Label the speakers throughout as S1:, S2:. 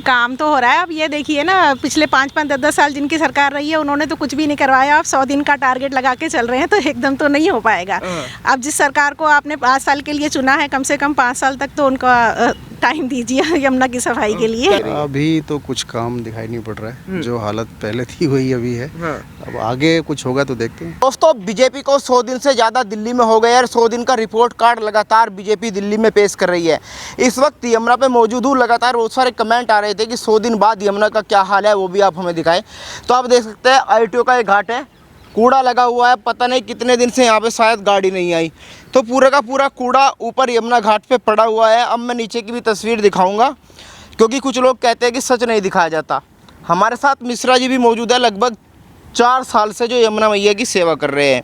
S1: काम तो हो रहा है। अब ये देखिए ना, पिछले 5-5, 10-10 साल जिनकी सरकार रही है उन्होंने तो कुछ भी नहीं करवाया। आप 100 दिन का टारगेट लगा के चल रहे हैं तो एकदम तो नहीं हो पाएगा। अब जिस सरकार को आपने 5 साल के लिए चुना है, कम से कम 5 साल तक तो उनका टाइम दीजिए यमुना की सफाई के लिए।
S2: अभी तो कुछ काम दिखाई नहीं पड़ रहा है, जो हालत पहले थी वही अभी है। अब आगे कुछ होगा तो देखते हैं।
S3: दोस्तों, बीजेपी को 100 दिन से ज़्यादा दिल्ली में हो गए और 100 दिन का रिपोर्ट कार्ड लगातार बीजेपी दिल्ली में पेश कर रही है। इस वक्त यमुना पे मौजूद हूँ, लगातार बहुत सारे कमेंट आ रहे थे कि 100 दिन बाद यमुना का क्या हाल है, वो भी आप हमें दिखाएं। तो आप देख सकते हैं ITO का ये घाट है, कूड़ा लगा हुआ है, पता नहीं कितने दिन से यहाँ पे शायद गाड़ी नहीं आई। तो पूरा का पूरा कूड़ा ऊपर यमुना घाट पे पड़ा हुआ है। अब मैं नीचे की भी तस्वीर दिखाऊंगा, क्योंकि कुछ लोग कहते हैं कि सच नहीं दिखाया जाता। हमारे साथ मिश्रा जी भी मौजूद है, लगभग 4 साल से जो यमुना मैया की सेवा कर रहे हैं।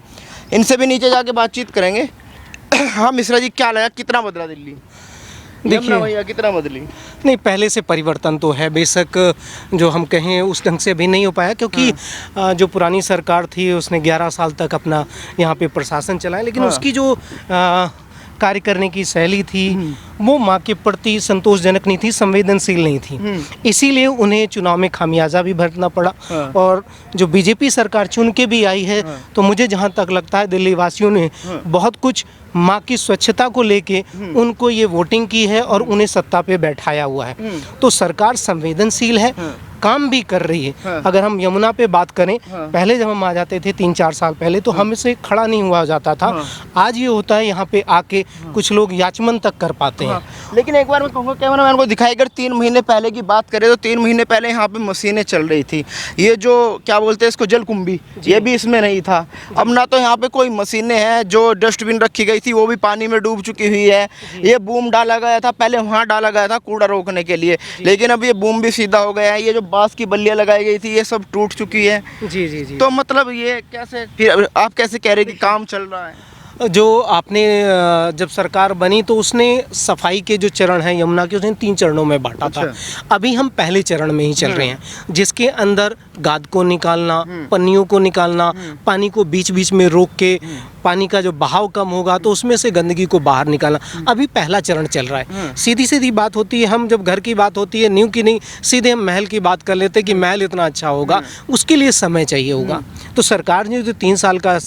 S3: इनसे भी नीचे जाके बातचीत करेंगे। हाँ मिश्रा जी, क्या लगा, कितना बदला दिल्ली? यमुना मैया कितना बदली?
S4: नहीं, पहले से परिवर्तन तो है, बेशक जो हम कहें उस ढंग से अभी नहीं हो पाया, क्योंकि जो पुरानी सरकार थी उसने 11 साल तक अपना यहाँ पे प्रशासन चलाया, लेकिन उसकी जो कार्य करने की शैली थी वो माँ के प्रति संतोषजनक नहीं थी, संवेदनशील नहीं थी। इसीलिए उन्हें चुनाव में खामियाजा भी भरना पड़ा। और जो बीजेपी सरकार चुन के भी आई है, तो मुझे जहाँ तक लगता है दिल्ली वासियों ने बहुत कुछ माँ की स्वच्छता को लेके उनको ये वोटिंग की है और उन्हें सत्ता पे बैठाया हुआ है। तो सरकार संवेदनशील है, काम भी कर रही है। अगर हम यमुना पे बात करें, पहले जब हम आ जाते थे 3-4 साल पहले, तो हमसे खड़ा नहीं हुआ जाता था। आज ये होता है, यहाँ पे आके कुछ लोग याचमन तक कर पाते हैं।
S3: लेकिन एक बार मैं कहूँगा, कैमरामैन को दिखाई, अगर 3 महीने पहले की बात करें तो 3 महीने पहले यहाँ पे मशीनें चल रही थी। ये जो क्या बोलते हैं इसको, जलकुंभी, ये भी इसमें नहीं था। अब ना तो यहाँ पे कोई मशीनें हैं, जो डस्टबिन रखी गई थी वो भी पानी में डूब चुकी हुई है। ये बूम डाला गया था, पहले वहाँ डाला गया था कूड़ा रोकने के लिए, लेकिन अब ये बूम भी सीधा हो गया है। ये जो बांस की बल्लियाँ लगाई गई थी ये सब टूट चुकी है।
S4: जी जी जी।
S3: तो मतलब ये कैसे, फिर आप कैसे कह रहे हैं कि काम चल रहा है?
S4: जो आपने जब सरकार बनी तो उसने सफाई के जो चरण हैं यमुना के, उसने 3 चरणों में बांटा था। अभी हम पहले चरण में ही चल रहे हैं, जिसके अंदर गाद को निकालना, पन्नियों को निकालना, पानी को बीच बीच में रोक के पानी का जो बहाव कम होगा तो उसमें से गंदगी को बाहर निकालना, अभी पहला चरण चल रहा है। सीधी सीधी बात होती है, हम जब घर की बात होती है, न्यू की नहीं, सीधे हम महल की बात कर लेते हैं कि महल इतना अच्छा होगा, उसके लिए समय चाहिए होगा। तो सरकार ने जो 3 साल का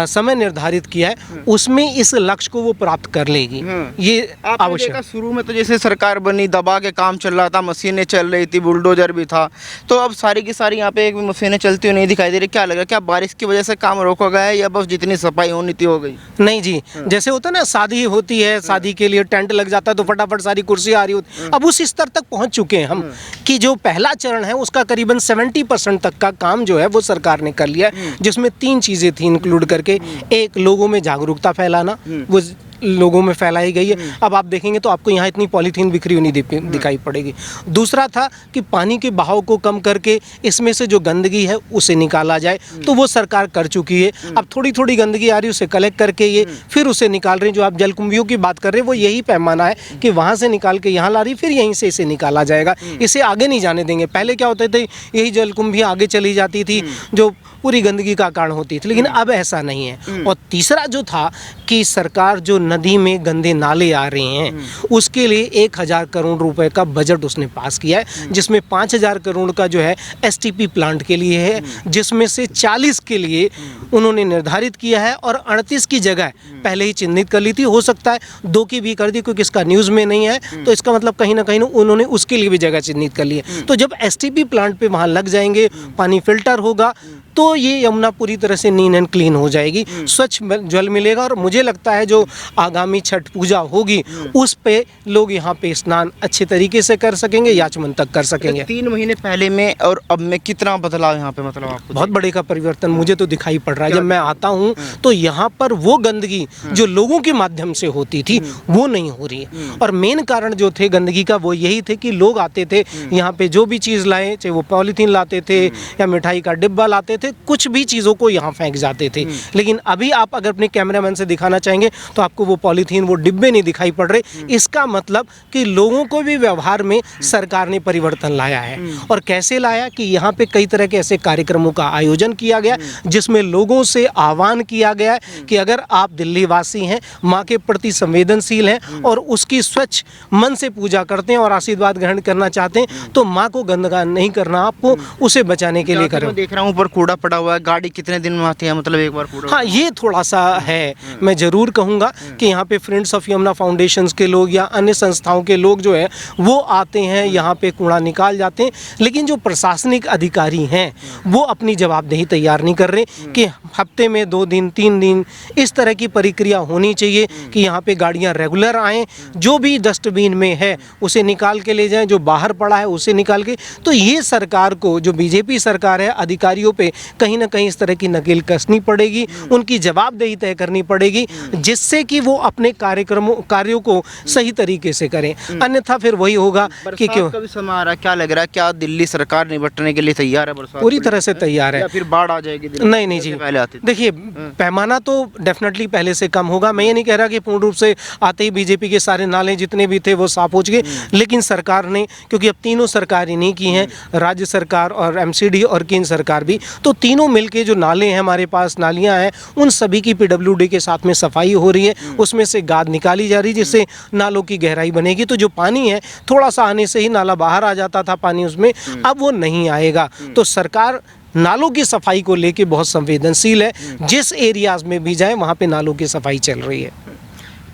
S4: समय निर्धारित किया है, उसमें इस लक्ष्य को वो प्राप्त कर लेगी, ये आवश्यक।
S3: शुरू में तो जैसे सरकार बनी, दबा के काम चल रहा था, मशीनें चल रही थी, बुलडोजर भी था, तो अब सारी की सारी यहाँ पे एक भी मशीनें चलती हुई नहीं दिखाई दे रही। क्या लगा, क्या बारिश की वजह से काम रोका गया है या बस जितनी सफाई होनी थी हो गई?
S4: नहीं जी, जैसे होता है ना, शादी होती है, शादी के लिए टेंट लग जाता है तो फटाफट सारी कुर्सी आ रही होती, अब उस स्तर तक पहुंच चुके हैं हम कि जो पहला चरण है उसका करीबन 70% तक का काम जो है वो सरकार ने कर लिया है, जिसमें 3 चीज़ें थी इंक्लूड करके। एक, लोगों में जागरूकता फैलाना, वो लोगों में फैलाई गई है। अब आप देखेंगे तो आपको यहाँ इतनी पॉलीथीन बिखरी हुई नहीं दिखाई पड़ेगी। दूसरा था कि पानी के बहाव को कम करके इसमें से जो गंदगी है उसे निकाला जाए, तो वो सरकार कर चुकी है। अब थोड़ी थोड़ी गंदगी आ रही है, उसे कलेक्ट करके ये फिर उसे निकाल रहे हैं। जो आप जलकुंभियों की बात कर रहे हैं वो यही पैमाना है कि वहाँ से निकाल के यहाँ ला रही, फिर यहीं से इसे निकाला जाएगा, इसे आगे नहीं जाने देंगे। पहले क्या होते थे, यही जलकुंभियाँ आगे चली जाती थी जो पूरी गंदगी का कारण होती थी, लेकिन अब ऐसा नहीं है। और तीसरा जो था कि सरकार जो नदी में गंदे नाले आ रहे हैं उसके लिए 1000 करोड़ रुपए का बजट उसने पास किया है, जिसमें 5000 करोड़ का जो है STP प्लांट के लिए है, जिसमें से 40 के लिए उन्होंने निर्धारित किया है और 38 की जगह पहले ही चिन्हित कर ली थी। हो सकता है 2 की भी कर दी, क्योंकि इसका न्यूज़ में नहीं है, तो इसका मतलब कहीं ना कहीं उन्होंने उसके लिए भी जगह चिन्हित कर ली है। तो जब STP प्लांट पे वहाँ लग जाएंगे, पानी फिल्टर होगा, तो ये यमुना पूरी तरह से नीन एंड क्लीन हो जाएगी, स्वच्छ जल मिलेगा। और मुझे लगता है जो आगामी छठ पूजा होगी उस पे लोग यहाँ पे स्नान अच्छे तरीके से कर सकेंगे, याचमन तक कर सकेंगे।
S3: 3 महीने पहले में और अब में कितना बदलाव यहाँ पे, मतलब आपको
S4: बहुत बड़े का परिवर्तन मुझे तो दिखाई पड़ रहा है। जब मैं आता हूँ तो यहाँ पर वो गंदगी जो लोगों के माध्यम से होती थी वो नहीं हो रही है। और मेन कारण जो थे गंदगी का वो यही थे कि लोग आते थे यहाँ पे, जो भी चीज़ लाए, चाहे वो पॉलीथीन लाते थे या मिठाई का डिब्बा लाते थे, थे, कुछ भी चीज़ों को यहाँ फेंक जाते थे। लेकिन अभी आप अगर अपने कैमरामैन से दिखाना चाहेंगे तो आपको वो पॉलीथीन, वो डिब्बे नहीं दिखाई पड़ रहे। इसका मतलब कि लोगों को भी व्यवहार में सरकार ने परिवर्तन लाया है। और कैसे लाया कि यहाँ पे कई तरह के ऐसे कार्यक्रमों का आयोजन किया गया जिसमें लोगों से आह्वान किया गया है कि अगर आप दिल्ली वासी हैं, माँ के प्रति संवेदनशील हैं और उसकी स्वच्छ मन से पूजा करते हैं और आशीर्वाद ग्रहण करना चाहते हैं तो माँ को गंदगा नहीं करना, आपको उसे बचाने के लिए करें।
S3: मैं देख रहा हूँ ऊपर कूड़ा पड़ा हुआ है, गाड़ी कितने दिन में आती है, मतलब एक बार कूड़ा?
S4: हाँ, ये थोड़ा सा है। मैं ज़रूर कहूँगा कि यहाँ पे फ्रेंड्स ऑफ यमुना फाउंडेशंस के लोग या अन्य संस्थाओं के लोग जो है वो आते हैं, यहाँ पे कूड़ा निकाल जाते हैं। लेकिन जो प्रशासनिक अधिकारी हैं वो अपनी जवाबदेही तैयार नहीं कर रहे कि हफ्ते में 2 दिन 3 दिन इस तरह की प्रक्रिया होनी चाहिए कि यहाँ पे गाड़ियाँ रेगुलर आएँ, जो भी डस्टबिन में है उसे निकाल के ले जाएं, जो बाहर पड़ा है उसे निकाल के। तो ये सरकार को, जो बीजेपी सरकार है, अधिकारियों पे कहीं ना कहीं इस तरह की नकेल कसनी पड़ेगी, उनकी जवाबदेही तय करनी पड़ेगी जिससे कि वो अपने कार्यों को सही तरीके से करें। अन्यथा फिर वही होगा कि क्यों
S3: कभी समय आ रहा है, क्या लग रहा है, क्या दिल्ली सरकार निपटने के लिए तैयार है? बरसात
S4: पूरी तरह से तैयार है।
S3: या फिर बाढ़ आ जाएगी दिल्ली?
S4: नहीं जी,
S3: पहले आती थी।
S4: देखिए पैमाना तो डेफिनेटली पहले से कम होगा। मैं ये नहीं कह रहा कि पूर्ण रूप से आते ही बीजेपी के सारे नाले जितने भी थे वो साफ हो चुके, लेकिन सरकार ने, क्योंकि अब तीनों सरकार नहीं की हैं, राज्य सरकार और एमसीडी और केंद्र सरकार भी, तो तीनों मिलके जो नाले हैं हमारे पास, नालियां हैं, उन सभी की पीडब्ल्यूडी के साथ में सफाई हो रही है, उसमें से गाद निकाली जा रही है जिससे नालों की गहराई बनेगी। तो जो पानी है थोड़ा सा आने से ही नाला बाहर आ जाता था पानी उसमें, अब वो नहीं आएगा। तो सरकार नालों की सफाई को लेके बहुत संवेदनशील है। जिस एरियाज में भी जाए वहाँ पे नालों की सफाई चल रही है।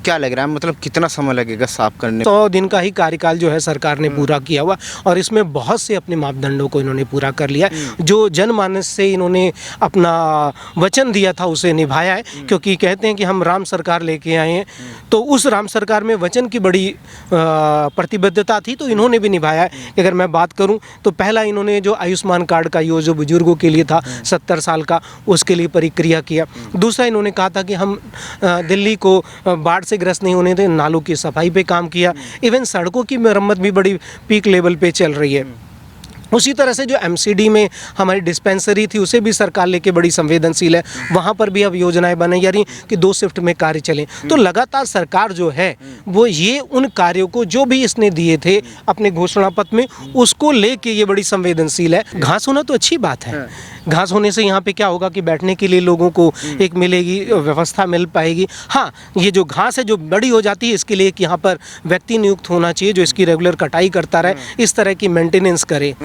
S3: क्या लग रहा है, मतलब कितना समय लगेगा साफ करने?
S4: 100 दिन का ही कार्यकाल जो है सरकार ने पूरा किया हुआ और इसमें बहुत से अपने मापदंडों को इन्होंने पूरा कर लिया है। जो जनमानस से इन्होंने अपना वचन दिया था उसे निभाया है, क्योंकि कहते हैं कि हम राम सरकार लेके आए हैं, तो उस राम सरकार में वचन की बड़ी प्रतिबद्धता थी, तो इन्होंने भी निभाया है। अगर मैं बात करूँ तो पहला इन्होंने जो आयुष्मान कार्ड का जो बुजुर्गों के लिए था 70 साल का, उसके लिए प्रक्रिया किया। दूसरा इन्होंने कहा था कि हम दिल्ली को बाढ़ ग्रस्त नहीं होने थे, नालों की सफाई पे काम किया। इवन सड़कों की मरम्मत भी बड़ी पीक लेवल पे चल रही है। उसी तरह से जो एमसीडी में हमारी डिस्पेंसरी थी उसे भी सरकार लेके बड़ी संवेदनशील है, वहाँ पर भी अब योजनाएं बनाई जा रही कि 2 शिफ्ट में कार्य चलें। तो लगातार सरकार जो है वो ये उन कार्यों को जो भी इसने दिए थे अपने घोषणा पत्र में, उसको लेके ये बड़ी संवेदनशील है। घास होना तो अच्छी बात है, घास होने से यहाँ पे क्या होगा कि बैठने के लिए लोगों को एक मिलेगी, व्यवस्था मिल पाएगी। हाँ, ये जो घास है जो बड़ी हो जाती है, इसके लिए कि यहाँ पर व्यक्ति नियुक्त होना चाहिए जो इसकी रेगुलर कटाई करता रहे, इस तरह की मेंटेनेंस करे।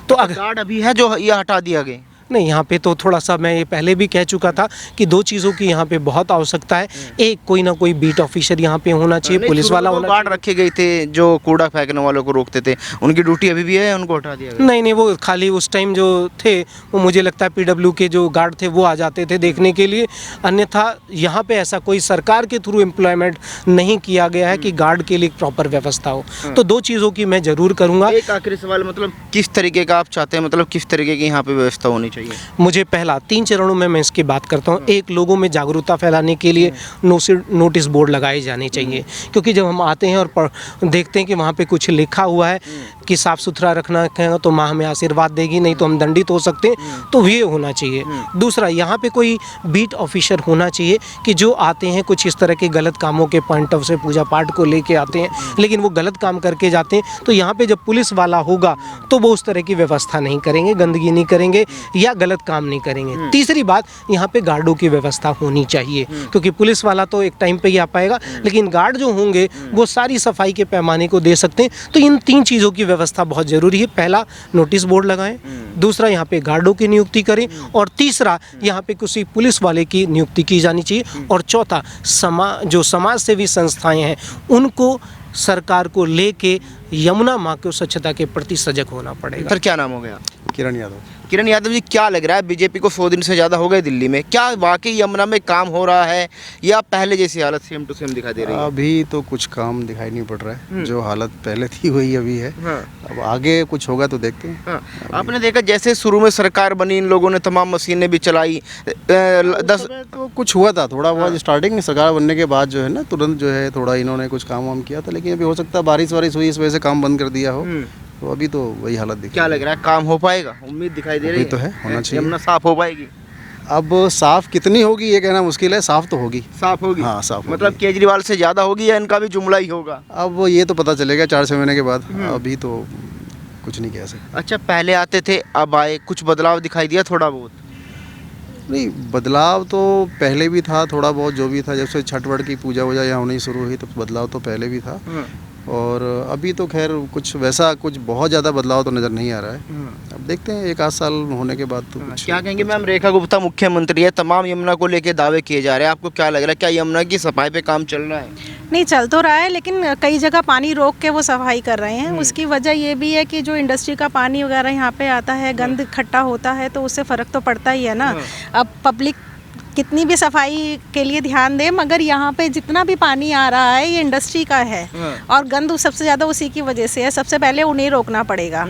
S4: तो अगर
S3: कार्ड अभी है जो ये हटा दिया गया?
S4: नहीं, यहाँ पे तो थोड़ा सा मैं ये पहले भी कह चुका था कि 2 चीज़ों की यहाँ पे बहुत आवश्यकता है। एक, कोई ना कोई बीट ऑफिसर यहाँ पे होना चाहिए, पुलिस वाला होना चाहिए।
S3: गार्ड रखे गए थे जो कूड़ा फेंकने वालों को रोकते थे, उनकी ड्यूटी अभी भी है, उनको हटा दिया गया?
S4: नहीं, वो खाली उस टाइम जो थे वो मुझे लगता है पीडब्ल्यू के जो गार्ड थे वो आ जाते थे देखने के लिए। अन्यथा यहाँ पे ऐसा कोई सरकार के थ्रू एम्प्लॉयमेंट नहीं किया गया है कि गार्ड के लिए प्रॉपर व्यवस्था हो। तो 2 चीज़ों की मैं ज़रूर करूँगा।
S3: एक आखिरी सवाल, मतलब किस तरीके का आप चाहते हैं, मतलब किस तरीके की यहाँ पे व्यवस्था होनी चाहिए?
S4: मुझे पहला 3 चरणों में मैं इसकी बात करता हूँ। एक, लोगों में जागरूकता फैलाने के लिए नोटिस बोर्ड लगाए जाने चाहिए, क्योंकि जब हम आते हैं और देखते हैं कि वहाँ पे कुछ लिखा हुआ है कि साफ़ सुथरा रखना है तो माँ हमें आशीर्वाद देगी, नहीं तो हम दंडित हो सकते हैं, तो ये होना चाहिए। दूसरा, यहाँ पे कोई बीट ऑफिसर होना चाहिए कि जो आते हैं कुछ इस तरह के गलत कामों के पॉइंट ऑफ से पूजा पाठ को लेके आते हैं, लेकिन वो गलत काम करके जाते हैं, तो यहाँ पे जब पुलिस वाला होगा तो वो उस तरह की व्यवस्था नहीं करेंगे, गंदगी नहीं करेंगे या गलत काम नहीं करेंगे। तीसरी बात, यहाँ पे गार्डों की व्यवस्था होनी चाहिए, क्योंकि पुलिस वाला तो एक टाइम पे ही आ पाएगा, लेकिन गार्ड जो होंगे वो सारी सफाई के पैमाने को दे सकते हैं। तो इन 3 चीज़ों की व्यवस्था बहुत ज़रूरी है। पहला, नोटिस बोर्ड लगाएं। दूसरा, यहाँ पे गार्डों की नियुक्ति करें। और तीसरा, यहाँ पे किसी पुलिस वाले की नियुक्ति की जानी चाहिए। और चौथा, जो समाज सेवी संस्थाएं हैं उनको सरकार को लेके यमुना माँ को स्वच्छता के प्रति सजग होना पड़ेगा।
S3: सर, क्या नाम हो गया?
S2: किरण यादव।
S3: किरण यादव जी, क्या लग रहा है, बीजेपी को 100 दिन से ज़्यादा हो गए दिल्ली में, क्या वाकई यमुना में काम हो रहा है या पहले जैसी हालत सेम टू सेम दिखाई दे रही है?
S2: अभी तो कुछ काम दिखाई नहीं पड़ रहा है, जो हालत पहले थी वही अभी है। अब आगे कुछ होगा तो देखते हैं।
S3: आपने देखा जैसे शुरू में सरकार बनी, इन लोगों ने तमाम मशीनें भी चलाई, 10
S2: तो कुछ हुआ था थोड़ा बहुत स्टार्टिंग में, सरकार बनने के बाद जो है ना तुरंत जो है थोड़ा इन्होंने कुछ काम वाम किया था, लेकिन अभी हो सकता है बारिश वारिश हुई इस वजह से काम बंद कर दिया हो, तो अभी तो वही हालत दिख
S3: क्या लग रहा है, काम हो पाएगा? उम्मीद दिखाई दे रही
S2: अभी तो है, होना चाहिए।
S3: यमुना साफ हो पाएगी?
S2: अब साफ कितनी होगी ये कहना मुश्किल है, साफ तो होगी।
S3: साफ होगी?
S2: हाँ, साफ
S3: मतलब
S2: होगी।
S3: केजरीवाल से ज़्यादा होगी या इनका भी जुमला ही होगा?
S2: अब ये तो पता चलेगा 4-6 महीने के बाद, अभी तो कुछ नहीं कह सकते।
S3: अच्छा, पहले आते थे अब आए, कुछ बदलाव दिखाई दिया थोड़ा बहुत?
S2: नहीं, बदलाव तो पहले भी था थोड़ा बहुत, जो भी था जब से छठ वठ की पूजा वूजा यहाँ होनी शुरू हुई तो बदलाव तो पहले भी था। और अभी तो खैर कुछ वैसा कुछ बहुत ज़्यादा बदलाव तो नज़र नहीं आ रहा है। अब देखते हैं 1 आध साल होने के बाद तो कुछ।
S3: क्या कहेंगे मैम, रेखा गुप्ता मुख्यमंत्री है, तमाम यमुना को लेके दावे किए जा रहे हैं, आपको क्या लग रहा है, क्या यमुना की सफाई पे काम चल रहा है?
S1: नहीं, चल तो रहा है, लेकिन कई जगह पानी रोक के वो सफाई कर रहे हैं। उसकी वजह ये भी है कि जो इंडस्ट्री का पानी वगैरह यहाँ पे आता है, गंद इकट्ठा होता है, तो उससे फ़र्क तो पड़ता ही है ना। अब पब्लिक कितनी भी सफाई के लिए ध्यान दे, मगर यहाँ पे जितना भी पानी आ रहा है ये इंडस्ट्री का है, और गंद सबसे ज़्यादा उसी की वजह से है। सबसे पहले उन्हें रोकना पड़ेगा।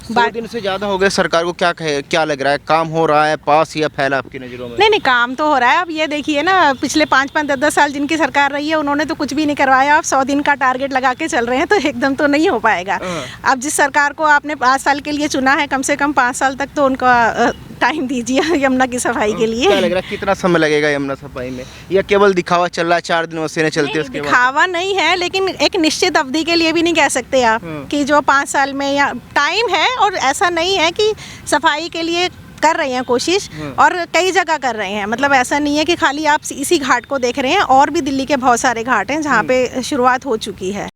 S3: 100 दिन से ज़्यादा हो गए, सरकार को क्या लग रहा है, काम हो रहा है, पास या फैला आपकी नज़रों में?
S1: नहीं, काम तो हो रहा है। अब ये देखिए ना, पिछले 5-5, 10-10 साल जिनकी सरकार रही है उन्होंने तो कुछ भी नहीं करवाया। आप 100 दिन का टारगेट लगा के चल रहे हैं, तो एकदम तो नहीं हो पाएगा। अब जिस सरकार को आपने 5 साल के लिए चुना है, कम से कम 5 साल तक तो उनका टाइम दीजिए यमुना की सफाई के लिए।
S3: क्या लग रहा है, कितना समय लगेगा यमुना सफाई में, या केवल दिखावा चल रहा है, 4 दिन मशीनें चलती है उसके बाद?
S1: दिखावा नहीं है, लेकिन एक निश्चित अवधि के लिए भी नहीं कह सकते आप कि जो 5 साल में, या टाइम है। और ऐसा नहीं है कि सफाई के लिए कर रहे हैं कोशिश, और कई जगह कर रहे हैं। मतलब ऐसा नहीं है कि खाली आप इसी घाट को देख रहे हैं, और भी दिल्ली के बहुत सारे घाट हैं जहाँ पे शुरुआत हो चुकी है।